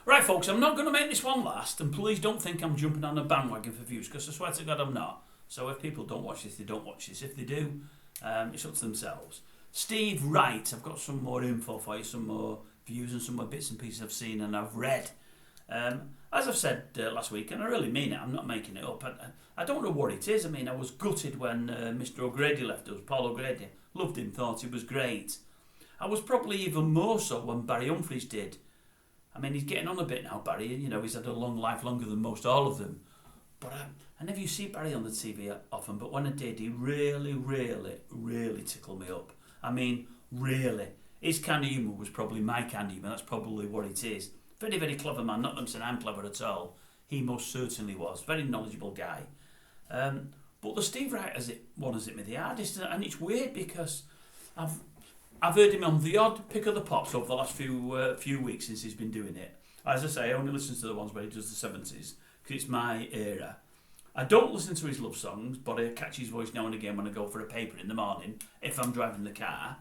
Right, folks, I'm not going to make this one last, and please don't think I'm jumping on a bandwagon for views, because I swear to God I'm not. So if people don't watch this, they don't watch this. If they do, it's up to themselves. Steve Wright, I've got some more info for you, some more views and some more bits and pieces I've seen and I've read. As I've said last week, and I really mean it, I'm not making it up. I don't know what it is. I mean, I was gutted when Mr. O'Grady left us, Paul O'Grady. Loved him, thought he was great. I was probably even more so when Barry Humphries did. I mean, he's getting on a bit now, Barry. You know, he's had a long life, longer than most all of them. But I never used to see Barry on the TV often, but when I did, he really, really, really tickled me up. I mean, really. His kind of humour was probably my kind of humour. That's probably what it is. Very, very clever man. Not that I'm saying I'm clever at all. He most certainly was. Very knowledgeable guy. But the Steve Wright one has hit me the hardest, and it's weird because I've heard him on the odd pick of the pops over the last few weeks since he's been doing it. As I say, I only listen to the ones where he does the 70s because it's my era. I don't listen to his love songs, but I catch his voice now and again when I go for a paper in the morning if I'm driving the car.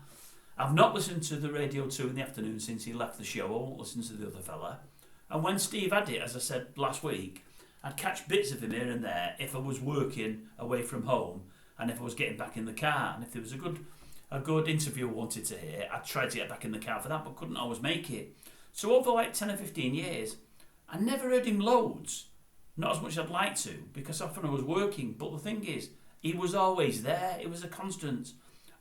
I've not listened to the Radio 2 in the afternoon since he left the show. I won't listen to the other fella. And when Steve had it, as I said last week, I'd catch bits of him here and there if I was working away from home and if I was getting back in the car. And if there was a good interview I wanted to hear, I'd try to get back in the car for that, but couldn't always make it. So over like 10 or 15 years, I never heard him loads. Not as much as I'd like to, because often I was working. But the thing is, he was always there. It was a constant.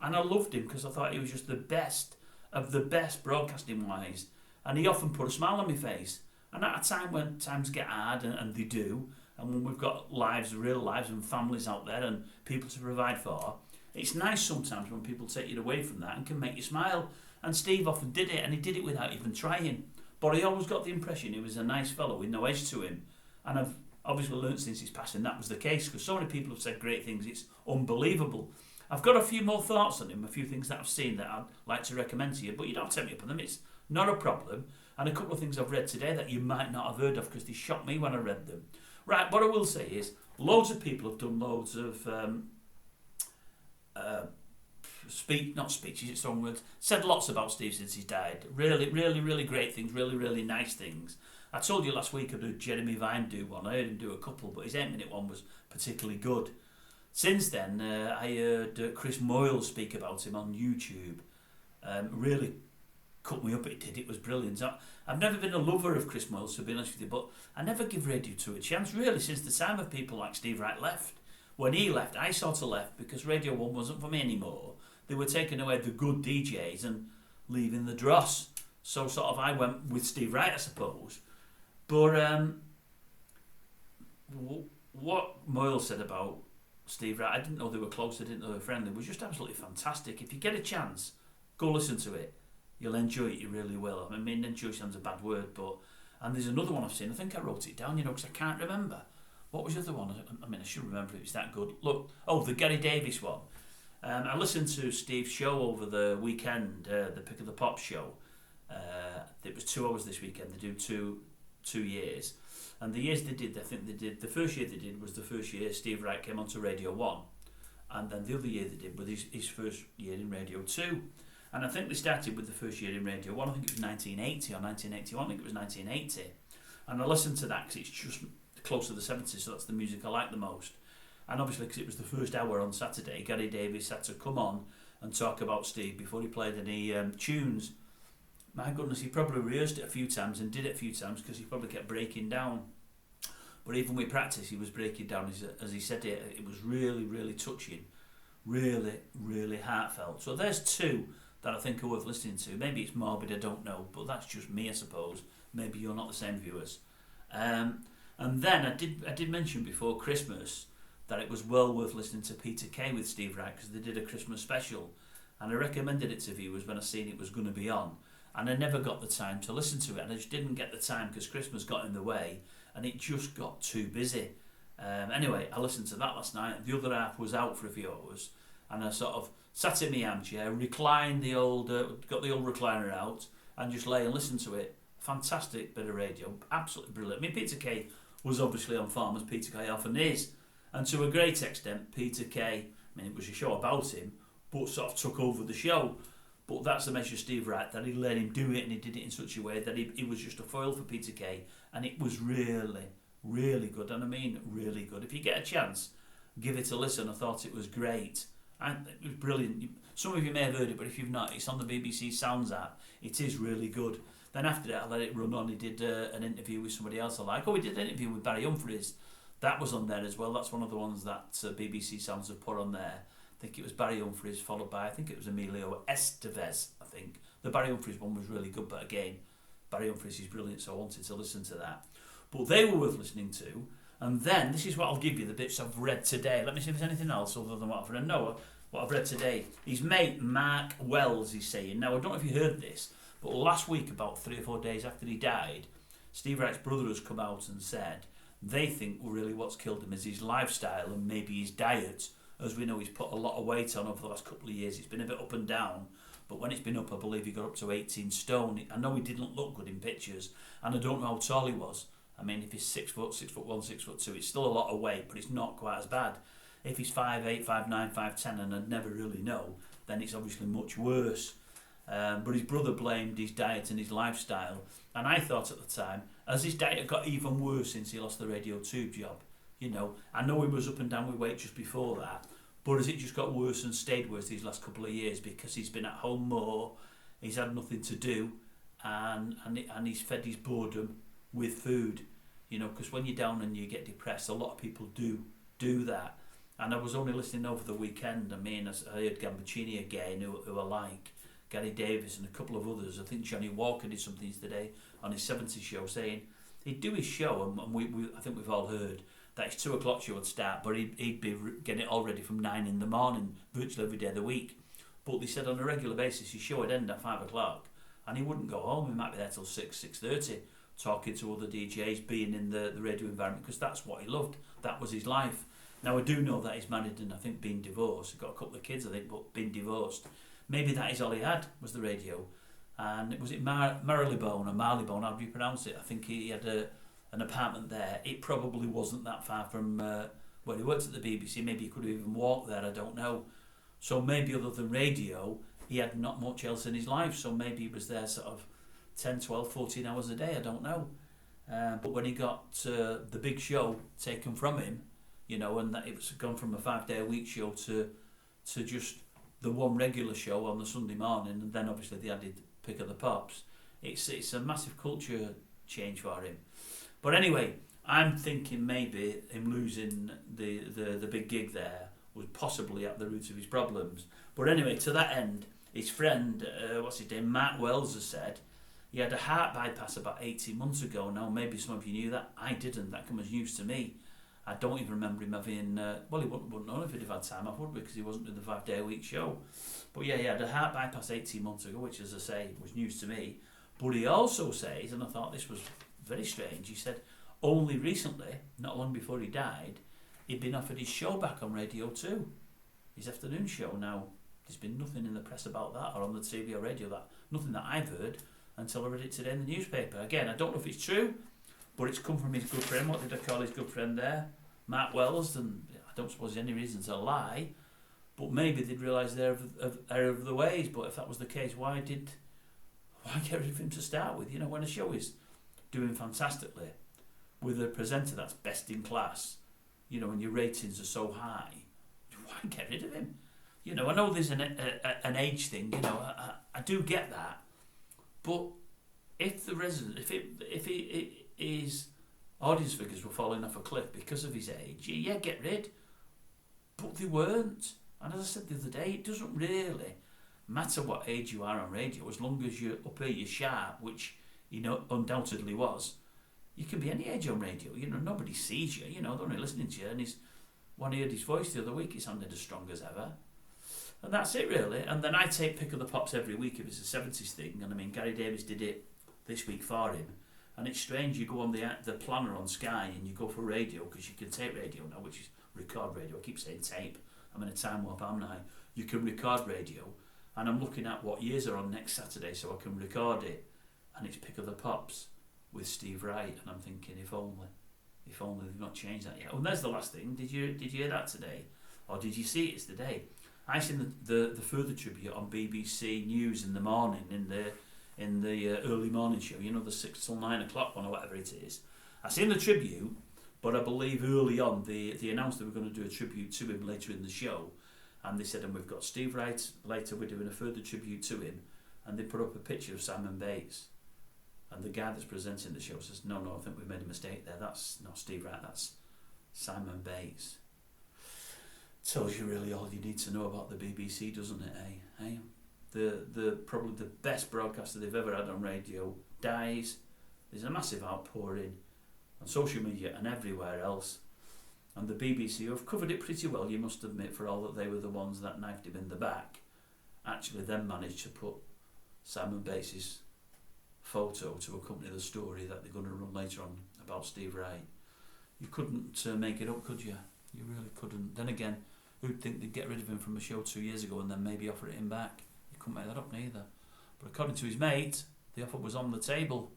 And I loved him because I thought he was just the best of the best broadcasting-wise. And he often put a smile on my face. And at a time when times get hard, and they do, and when we've got lives, real lives and families out there and people to provide for, it's nice sometimes when people take you away from that and can make you smile. And Steve often did it, and he did it without even trying. But I always got the impression he was a nice fellow with no edge to him. And I've obviously learnt since his passing that was the case, because so many people have said great things, it's unbelievable. I've got a few more thoughts on him, a few things that I've seen that I'd like to recommend to you, but you don't take me up on them, it's not a problem. And a couple of things I've read today that you might not have heard of because they shocked me when I read them. Right, what I will say is, loads of people have done loads of not speeches, it's the wrong word, said lots about Steve since he's died. Really, really, really great things, really, really nice things. I told you last week I heard Jeremy Vine do one. I heard him do a couple, but his 8-minute one was particularly good. Since then, I heard Chris Moyle speak about him on YouTube. Really cut me up, it did. It was brilliant. I've never been a lover of Chris Moyle, to be honest with you, but I never give Radio 2 a chance, really, since the time of people like Steve Wright left. When he left, I sort of left because Radio 1 wasn't for me anymore. They were taking away the good DJs and leaving the dross. So sort of I went with Steve Wright, I suppose. But what Moyle said about Steve Wright, I didn't know they were close, I didn't know they were friendly, was just absolutely fantastic. If you get a chance, go listen to it. You'll enjoy it, you really will. I mean, enjoy sounds a bad word, but... And there's another one I've seen, I think I wrote it down, because I can't remember. What was the other one? I mean, I should remember if it's that good. Look, the Gary Davis one. I listened to Steve's show over the weekend, the Pick of the Pop show. It was 2 hours this weekend. They do two years. And the years they did, the first year they did was the first year Steve Wright came onto Radio 1. And then the other year they did was his first year in Radio 2. And I think they started with the first year in Radio 1. I think it was 1980 or 1981. I think it was 1980. And I listened to that because it's just close to the 70s, so that's the music I like the most. And obviously, because it was the first hour on Saturday, Gary Davis had to come on and talk about Steve before he played any tunes. My goodness, he probably rehearsed it a few times and did it a few times because he probably kept breaking down. But even with practice, he was breaking down. As he said it, it was really, really touching. Really, really heartfelt. So there's 2 that I think are worth listening to. Maybe it's morbid, I don't know, but that's just me, I suppose. Maybe you're not the same viewers. And then I did mention before Christmas that it was well worth listening to Peter Kay with Steve Wright because they did a Christmas special, and I recommended it to viewers when I seen it was going to be on, and I never got the time to listen to it, and I just didn't get the time because Christmas got in the way and it just got too busy. Anyway, I listened to that last night. The other half was out for a few hours, and I sort of sat in my armchair, reclined got the old recliner out, and just lay and listened to it. Fantastic bit of radio, absolutely brilliant. I mean, Peter Kay was obviously on form, as Peter Kay often is, and to a great extent, Peter Kay, I mean, it was a show about him, but sort of took over the show. But that's the measure of Steve Wright, that he let him do it, and he did it in such a way that he was just a foil for Peter Kay, and it was really, really good. And I mean really good. If you get a chance, give it a listen. I thought it was great. And it was brilliant. Some of you may have heard it, but if you've not, it's on the BBC Sounds app. It is really good. Then after that, I let it run on. He did an interview with somebody else I like. Oh, he did an interview with Barry Humphries. That was on there as well. That's one of the ones that BBC Sounds have put on there. I think it was Barry Humphries, followed by, I think it was Emilio Estevez, I think. The Barry Humphries one was really good, but again, Barry Humphries is brilliant, so I wanted to listen to that. But they were worth listening to. And then, this is what I'll give you, the bits I've read today. Let me see if there's anything else other than what I've read. No, what I've read today. His mate, Mark Wells, is saying, now I don't know if you heard this, but last week, about 3 or 4 days after he died, Steve Wright's brother has come out and said they think really what's killed him is his lifestyle and maybe his diet. As we know, he's put a lot of weight on over the last couple of years. It's been a bit up and down, but when it's been up, I believe he got up to 18 stone. I know he didn't look good in pictures, and I don't know how tall he was. I mean, if he's 6 foot, 6'1", 6'2", it's still a lot of weight, but it's not quite as bad. If he's 5'8", 5'9", 5'10", and I'd never really know, then it's obviously much worse. But his brother blamed his diet and his lifestyle, and I thought at the time, as his diet got even worse since he lost the Radio 2 job, you know, I know he was up and down with weight just before that, but as it just got worse and stayed worse these last couple of years because he's been at home more, he's had nothing to do, and he's fed his boredom with food, you know, because when you're down and you get depressed, a lot of people do that. And I was only listening over the weekend. I mean, I heard Gambaccini again, who I like, Gary Davis and a couple of others. I think Johnny Walker did something today on his 70s show saying he'd do his show, and I think we've all heard that his 2 o'clock show would start, but he'd be getting it all ready from 9 in the morning, virtually every day of the week. But they said on a regular basis his show would end at 5 o'clock, and he wouldn't go home. He might be there till 6:30, talking to other DJs, being in the radio environment, because that's what he loved. That was his life. Now, I do know that he's married and I think been divorced. He's got a couple of kids, I think, but been divorced. Maybe that is all he had, was the radio. And was it Marylebone or Marylebone, how do you pronounce it? I think he had an apartment there. It probably wasn't that far from where he worked at the BBC. Maybe he could have even walked there, I don't know. So maybe other than radio, he had not much else in his life. So maybe he was there sort of 10, 12, 14 hours a day, I don't know. But when he got the big show taken from him, you know, and that it was gone from a 5-day-a-week show to just the one regular show on the Sunday morning, and then obviously they added Pick of the Pops. It's a massive culture change for him. But anyway, I'm thinking maybe him losing the big gig there was possibly at the root of his problems. But anyway, to that end, his friend, what's his name, Mark Wells, has said he had a heart bypass about 18 months ago. Now, maybe some of you knew that. I didn't. That came as news to me. I don't even remember him having... well, he wouldn't know if he'd have had time off, would, because he wasn't doing the 5-day-a-week show. But yeah, he had a heart bypass 18 months ago, which, as I say, was news to me. But he also says, and I thought this was very strange, he said only recently, not long before he died, he'd been offered his show back on Radio 2, his afternoon show. Now, there's been nothing in the press about that, or on the TV or radio, nothing that I've heard, until I read it today in the newspaper. Again, I don't know if it's true, but it's come from his good friend. What did I call his good friend there? Mark Wells, and I don't suppose there's any reason to lie, but maybe they'd realise they're of the ways. But if that was the case, why get rid of him to start with? You know, when a show is doing fantastically with a presenter that's best in class, you know, and your ratings are so high, why get rid of him? You know, I know there's an age thing. You know, I do get that, but if his audience figures were falling off a cliff because of his age, yeah, get rid. But they weren't. And as I said the other day, it doesn't really matter what age you are on radio, as long as you're up here, you're sharp, which, you know, undoubtedly was. You can be any age on radio. You know, nobody sees you. You know, they're only listening to you. And when I heard his voice the other week, it sounded as strong as ever. And that's it, really. And then I take Pick of the Pops every week if it's a 70s thing. And I mean, Gary Davis did it this week for him. And it's strange, you go on the planner on Sky and you go for radio, because you can tape radio now, which is record radio. I keep saying tape. I'm in a time warp, am I? You can record radio. And I'm looking at what years are on next Saturday so I can record it. And it's Pick of the Pops with Steve Wright. And I'm thinking, if only they've not changed that yet. Oh, and there's the last thing. Did you hear that today? Or did you see it today? I seen the further tribute on BBC News in the morning, in the early morning show, you know, the 6 till 9 o'clock one or whatever it is. I seen the tribute, but I believe early on they announced they were going to do a tribute to him later in the show, and they said, and we've got Steve Wright, later we're doing a further tribute to him, and they put up a picture of Simon Bates, and the guy that's presenting the show says, no, I think we've made a mistake there, that's not Steve Wright, that's Simon Bates. Tells you really all you need to know about the BBC, doesn't it, eh? The probably the best broadcaster they've ever had on radio dies. There's a massive outpouring on social media and everywhere else, and the BBC, who have covered it pretty well, you must admit, for all that they were the ones that knifed him in the back, actually then managed to put Simon Bates's photo to accompany the story that they're going to run later on about Steve Wright. You couldn't make it up, could you? You really couldn't. Then again, who'd think they'd get rid of him from a show 2 years ago and then maybe offer it him back? You couldn't make that up neither. But according to his mate, the offer was on the table.